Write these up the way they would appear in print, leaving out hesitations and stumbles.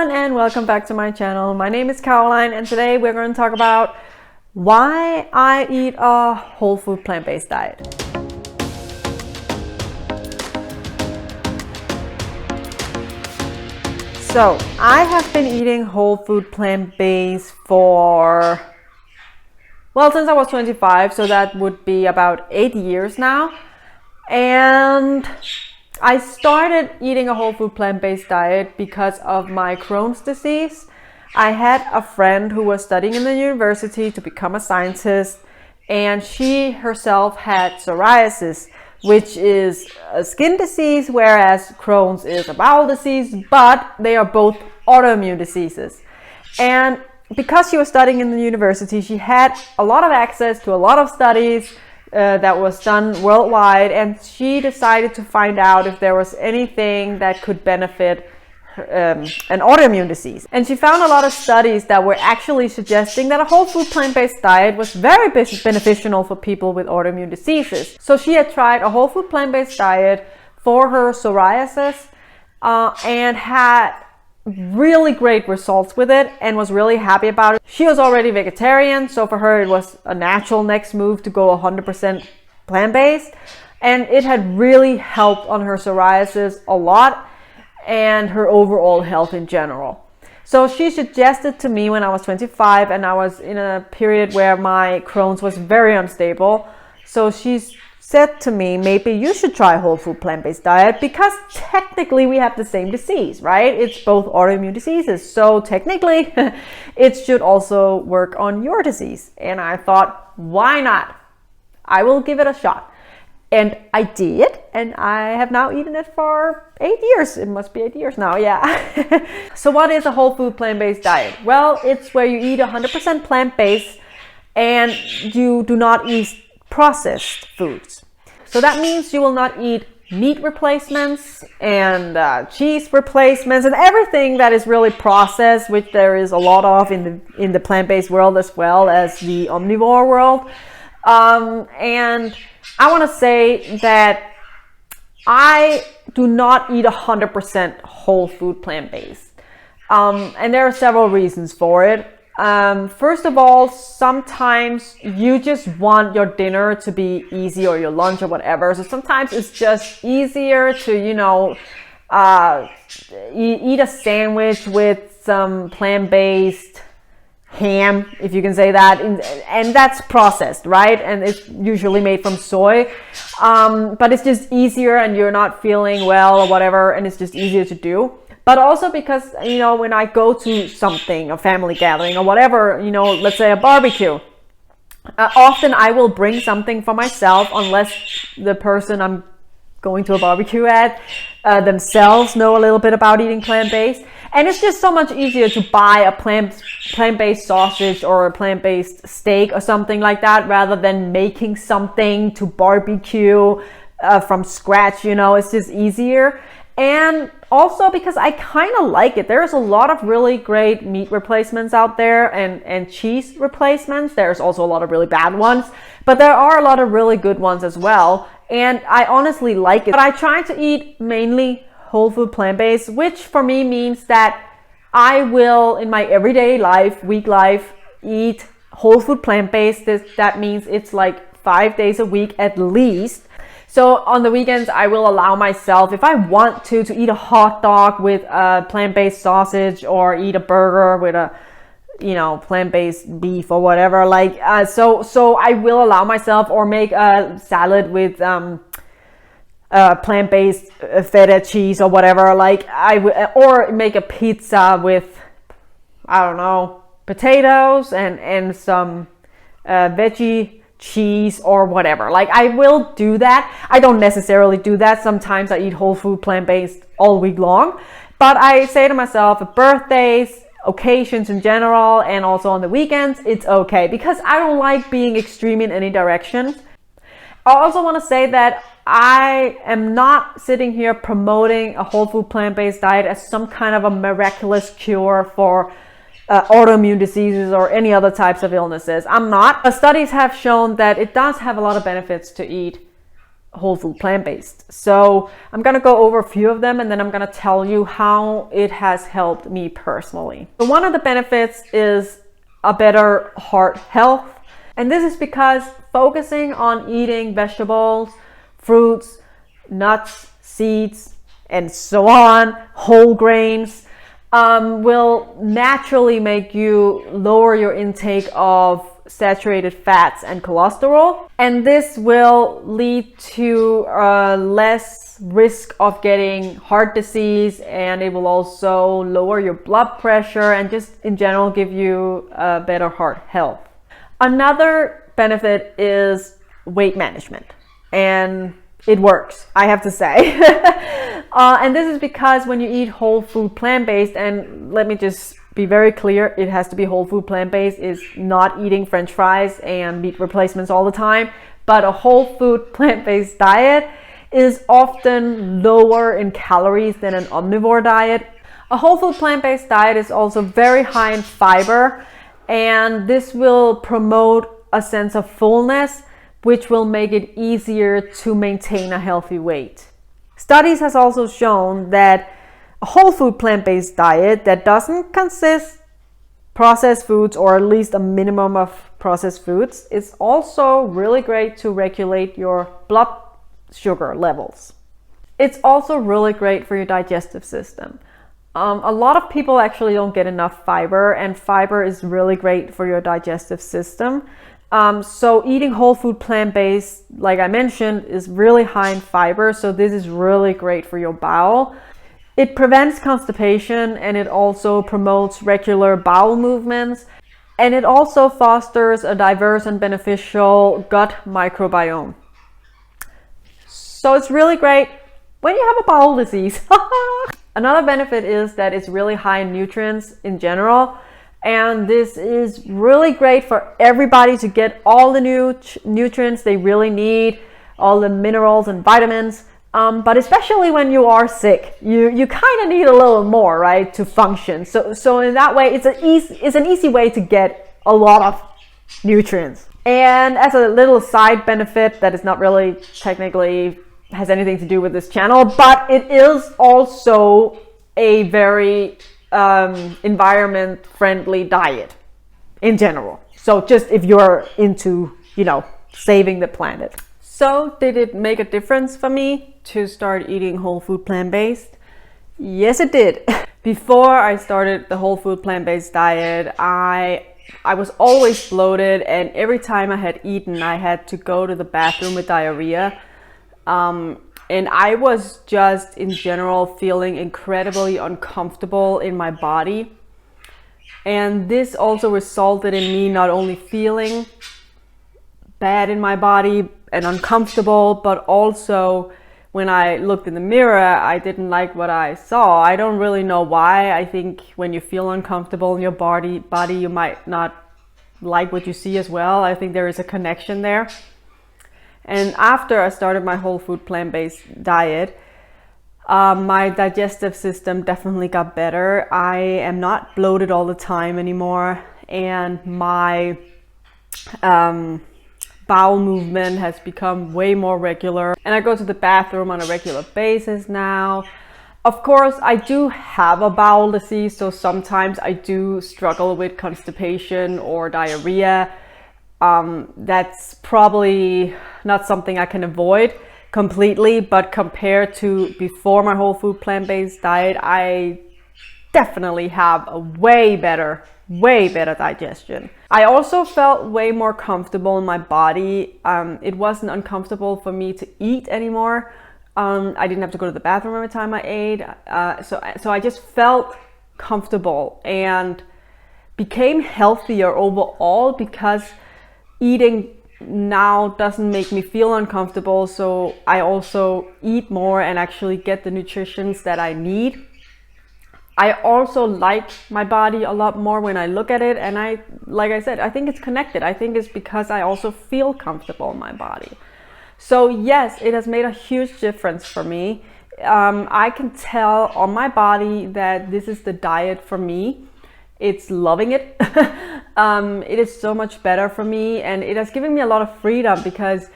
everyone and welcome back to my channel. My name is Caroline and today we're going to talk about why I eat a whole food plant-based diet. So I have been eating whole food plant-based for, well, since I was 25, so that would be about 8 years now. And I started eating a whole food plant-based diet because of my Crohn's disease. I had a friend who was studying in the university to become a scientist, and she herself had psoriasis, which is a skin disease, whereas Crohn's is a bowel disease, but they are both autoimmune diseases. And because she was studying in the university, she had a lot of access to a lot of studies that was done worldwide, and she decided to find out if there was anything that could benefit an autoimmune disease. And she found a lot of studies that were actually suggesting that a whole food plant-based diet was very beneficial for people with autoimmune diseases. So she had tried a whole food plant-based diet for her psoriasis and had really great results with it and was really happy about it. She was already vegetarian, so for her it was a natural next move to go 100% plant-based, and it had really helped on her psoriasis a lot and her overall health in general. So she suggested to me when I was 25 and I was in a period where my Crohn's was very unstable. So she said to me, maybe you should try a whole food plant-based diet, because technically we have the same disease, right? It's both autoimmune diseases. So technically it should also work on your disease. And I thought, why not? I will give it a shot. And I did, and I have now eaten it for 8 years. It must be 8 years now, yeah. So what is a whole food plant-based diet? Well, it's where you eat 100% plant-based and you do not eat processed foods. So that means you will not eat meat replacements and cheese replacements and everything that is really processed, which there is a lot of in the plant-based world as well as the omnivore world. And I want to say that I do not eat 100% whole food plant-based. And there are several reasons for it. First of all, sometimes you just want your dinner to be easy, or your lunch or whatever. So sometimes it's just easier to, eat a sandwich with some plant-based ham, if you can say that, and that's processed, right? And it's usually made from soy, but it's just easier and you're not feeling well or whatever, and it's just easier to do. But also because, when I go to something, a family gathering or whatever, let's say a barbecue, often I will bring something for myself unless the person I'm going to a barbecue at themselves know a little bit about eating plant-based. And it's just so much easier to buy a plant-based sausage or a plant-based steak or something like that, rather than making something to barbecue from scratch. It's just easier. And also because I kind of like it. There's a lot of really great meat replacements out there and cheese replacements. There's also a lot of really bad ones, but there are a lot of really good ones as well. And I honestly like it. But I try to eat mainly whole food plant-based, which for me means that I will, in my everyday life, week life, eat whole food plant-based. That means it's like 5 days a week at least. So on the weekends, I will allow myself, if I want to eat a hot dog with a plant-based sausage, or eat a burger with a, plant-based beef or whatever. So I will allow myself, or make a salad with plant-based feta cheese or whatever. Or make a pizza with, I don't know, potatoes and some veggie cheese or whatever. I will do that. I don't necessarily do that. Sometimes I eat whole food plant-based all week long, but I say to myself, at birthdays, occasions in general, and also on the weekends, it's okay, because I don't like being extreme in any direction. I also want to say that I am not sitting here promoting a whole food plant-based diet as some kind of a miraculous cure for autoimmune diseases or any other types of illnesses. I'm not. Studies have shown that it does have a lot of benefits to eat whole food plant-based. So I'm gonna go over a few of them, and then I'm gonna tell you how it has helped me personally. So one of the benefits is a better heart health. And this is because focusing on eating vegetables, fruits, nuts, seeds, and so on, whole grains, will naturally make you lower your intake of saturated fats and cholesterol. And this will lead to less risk of getting heart disease, and it will also lower your blood pressure and just in general give you better heart health. Another benefit is weight management, and it works, I have to say. And this is because when you eat whole food plant-based, and let me just be very clear, it has to be whole food plant-based, is not eating French fries and meat replacements all the time, but a whole food plant-based diet is often lower in calories than an omnivore diet. A whole food plant-based diet is also very high in fiber, and this will promote a sense of fullness, which will make it easier to maintain a healthy weight. Studies has also shown that a whole food plant-based diet that doesn't consist processed foods, or at least a minimum of processed foods, is also really great to regulate your blood sugar levels. It's also really great for your digestive system. A lot of people actually don't get enough fiber, and fiber is really great for your digestive system. So eating whole food plant-based, like I mentioned, is really high in fiber, so this is really great for your bowel. It prevents constipation, and it also promotes regular bowel movements, and it also fosters a diverse and beneficial gut microbiome. So it's really great when you have a bowel disease. Another benefit is that it's really high in nutrients in general, and this is really great for everybody to get all the nutrients they really need, all the minerals and vitamins. But especially when you are sick, you kind of need a little more, right, to function. So in that way, it's an easy way to get a lot of nutrients. And as a little side benefit that is not really technically has anything to do with this channel, but it is also a very environment friendly diet in general. So just if you're into, saving the planet. So did it make a difference for me to start eating whole food plant-based? Yes, it did. Before I started the whole food plant-based diet, I was always bloated, and every time I had eaten, I had to go to the bathroom with diarrhea. And I was just in general feeling incredibly uncomfortable in my body. And this also resulted in me not only feeling bad in my body and uncomfortable, but also when I looked in the mirror, I didn't like what I saw. I don't really know why. I think when you feel uncomfortable in your body, you might not like what you see as well. I think there is a connection there. And after I started my whole food plant-based diet, my digestive system definitely got better. I am not bloated all the time anymore, and my bowel movement has become way more regular, and I go to the bathroom on a regular basis now. Of course, I do have a bowel disease, so sometimes I do struggle with constipation or diarrhea. That's probably not something I can avoid completely, but compared to before my whole food plant-based diet, I definitely have a way better digestion. I also felt way more comfortable in my body. It wasn't uncomfortable for me to eat anymore. I didn't have to go to the bathroom every time I ate. So I just felt comfortable and became healthier overall, because eating now doesn't make me feel uncomfortable. So I also eat more and actually get the nutrition that I need. I also like my body a lot more when I look at it, and like I said, I think it's connected. I think it's because I also feel comfortable in my body. So yes, it has made a huge difference for me. I can tell on my body that this is the diet for me. It's loving it. It is so much better for me, and it has given me a lot of freedom, because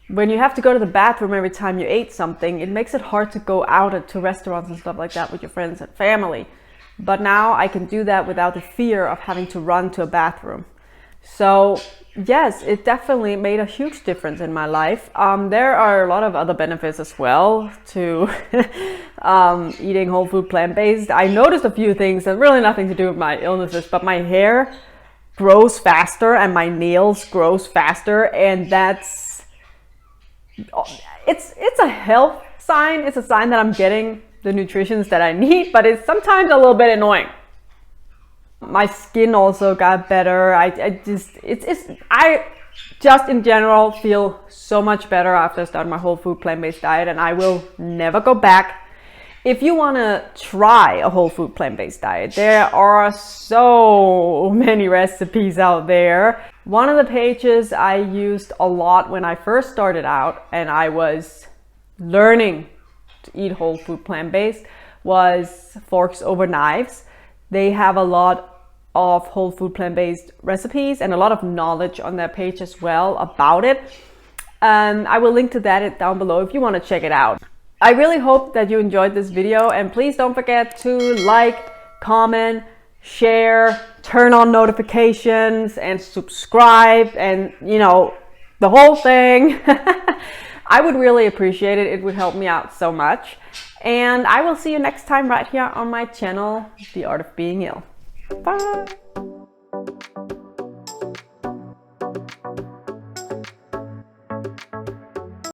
when you have to go to the bathroom every time you ate something, it makes it hard to go out to restaurants and stuff like that with your friends and family. But now I can do that without the fear of having to run to a bathroom. So yes, it definitely made a huge difference in my life. There are a lot of other benefits as well to eating whole food plant-based. I noticed a few things that have really nothing to do with my illnesses, but my hair grows faster and my nails grows faster, and it's a health sign. It's a sign that I'm getting the nutrients that I need, but it's sometimes a little bit annoying. My skin also got better. I just in general feel so much better after I started my whole food plant-based diet, and I will never go back. If you want to try a whole food plant-based diet, there are so many recipes out there. One of the pages I used a lot when I first started out and I was learning to eat whole food plant-based was Forks Over Knives. They have a lot of whole food plant-based recipes and a lot of knowledge on their page as well about it. I will link to that down below if you want to check it out. I really hope that you enjoyed this video, and please don't forget to like, comment, share, turn on notifications, and subscribe, and you know, the whole thing. I would really appreciate it. It would help me out so much. And I will see you next time right here on my channel, The Art of Being Ill. Bye.